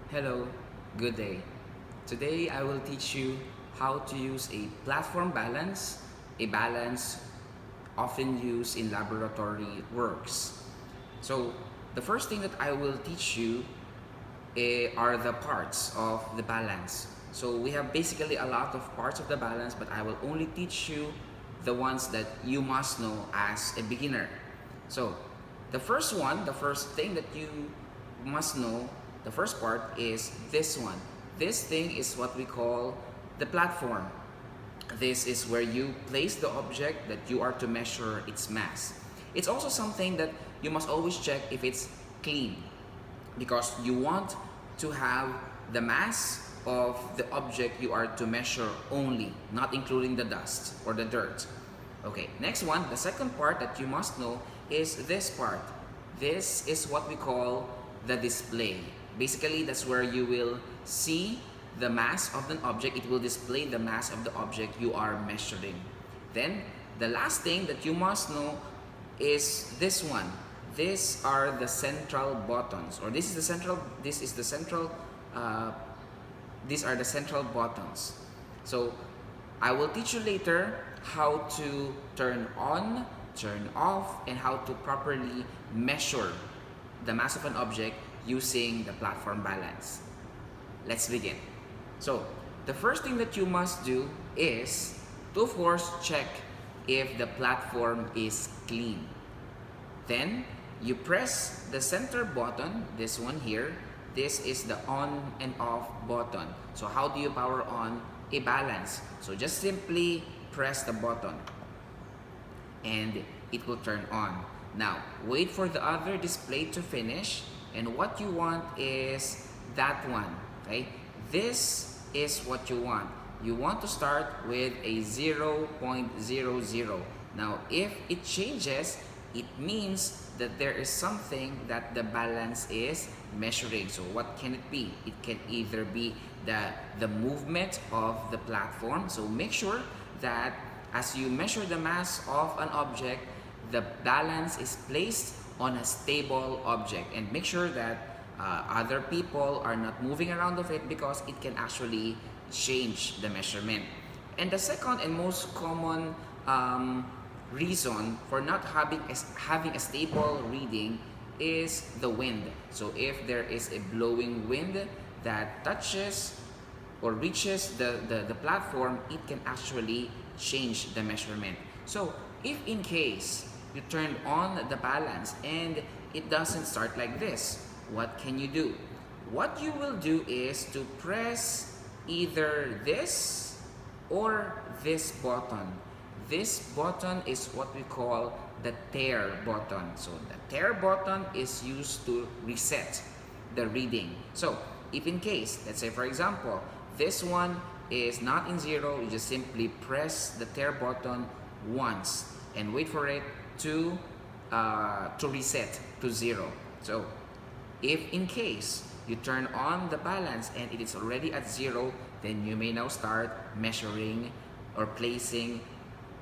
Hello, good day. Today I will teach you how to use a platform balance, a balance often used in laboratory works. So the first thing that I will teach you are the parts of the balance. So we have basically a lot of parts of the balance, but I will only teach you the ones that you must know as a beginner. So the first thing that you must know, the first part is this one. This thing is what we call the platform. This is where you place the object that you are to measure its mass. It's also something that you must always check if it's clean, because you want to have the mass of the object you are to measure only, not including the dust or the dirt. Okay, next one, the second part that you must know is this part. This is what we call the display. Basically, that's where you will see the mass of an object. It will display the mass of the object you are measuring. Then, the last thing that you must know is this one. These are the central buttons, or these are the central buttons. So I will teach you later how to turn on, turn off, and how to properly measure the mass of an object using the platform balance. Let's begin. So the first thing that you must do is to, of course, check if the platform is clean. Then you press the center button, this one here. This is the on and off button. So how do you power on a balance? So just simply press the button and it will turn on. Now wait for the other display to finish, and what you want is that one. Okay, this is what you want. You want to start with a 0.00. Now if it changes, it means that there is something that the balance is measuring. So what can it be? It can either be the movement of the platform. So make sure that as you measure the mass of an object, the balance is placed on a stable object, and make sure that other people are not moving around of it, because it can actually change the measurement. And the second and most common reason for not having a stable reading is the wind. So if there is a blowing wind that touches or reaches the platform, it can actually change the measurement. So if in case you turn on the balance and it doesn't start like this, what can you do? What you will do is to press either this or this button. This button is what we call the Tare button. So the Tare button is used to reset the reading. So if in case, let's say for example, this one is not in 0, you just simply press the Tare button once and wait for it to reset to 0. So if in case you turn on the balance and it is already at 0, then you may now start measuring or placing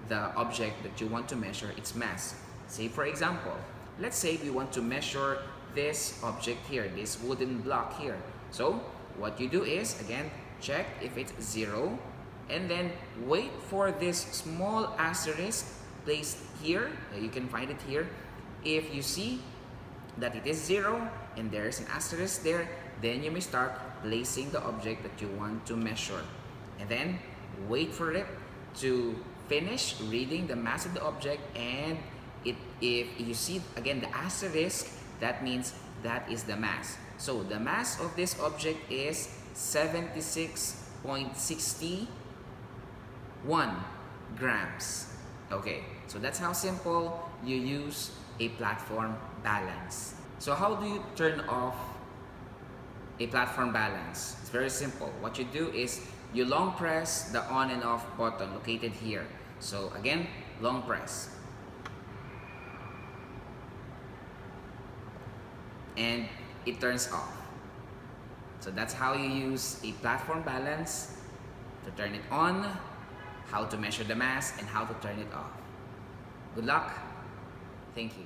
the object that you want to measure its mass. Say for example, let's say we want to measure this object here, this wooden block here. So what you do is, again, check if it's 0, and then wait for this small asterisk placed here. You can find it here. If you see that it is 0 and there's an asterisk there, then you may start placing the object that you want to measure, and then wait for it to finish reading the mass of the object. And if you see again the asterisk, that means that is the mass. So the mass of this object is 76.61 grams. Okay, so that's how simple you use a platform balance. So how do you turn off a platform balance? It's very simple. What you do is you long press the on and off button located here. So again, long press. And it turns off. So that's how you use a platform balance: to turn it on, how to measure the mass, and how to turn it off. Good luck. Thank you.